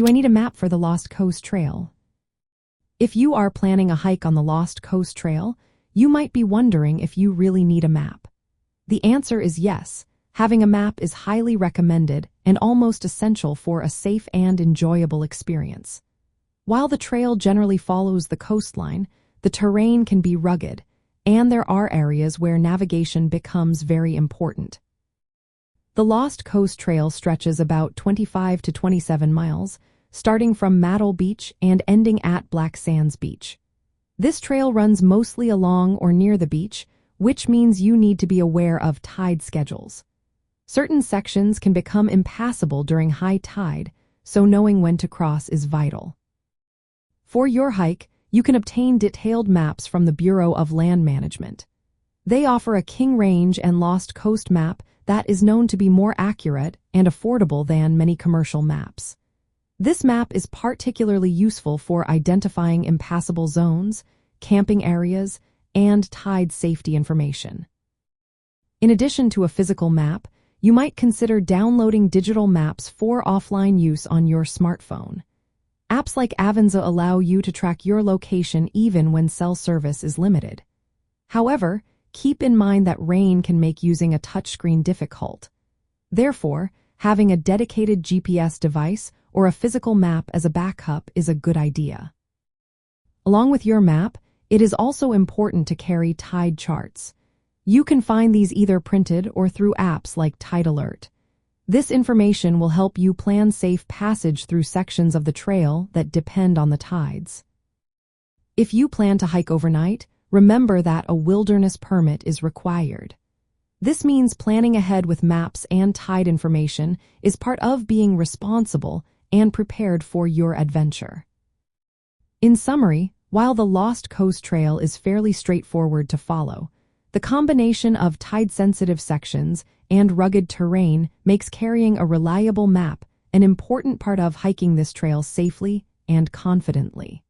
Do I need a map for the Lost Coast Trail? If you are planning a hike on the Lost Coast Trail, you might be wondering if you really need a map. The answer is yes. Having a map is highly recommended and almost essential for a safe and enjoyable experience. While the trail generally follows the coastline, the terrain can be rugged, and there are areas where navigation becomes very important. The Lost Coast Trail stretches about 25 to 27 miles, starting from Maddle Beach and ending at Black Sands Beach. This trail runs mostly along or near the beach, which means you need to be aware of tide schedules. Certain sections can become impassable during high tide, so knowing when to cross is vital. For your hike, you can obtain detailed maps from the Bureau of Land Management. They offer a King Range and Lost Coast map that is known to be more accurate and affordable than many commercial maps. This map is particularly useful for identifying impassable zones, camping areas, and tide safety information. In addition to a physical map, you might consider downloading digital maps for offline use on your smartphone. Apps like Avanza allow you to track your location even when cell service is limited. However, keep in mind that rain can make using a touchscreen difficult. Therefore, having a dedicated GPS device or a physical map as a backup is a good idea. Along with your map, it is also important to carry tide charts. You can find these either printed or through apps like Tide Alert. This information will help you plan safe passage through sections of the trail that depend on the tides. If you plan to hike overnight, remember that a wilderness permit is required. This means planning ahead with maps and tide information is part of being responsible and prepared for your adventure. In summary, while the Lost Coast Trail is fairly straightforward to follow, the combination of tide-sensitive sections and rugged terrain makes carrying a reliable map an important part of hiking this trail safely and confidently.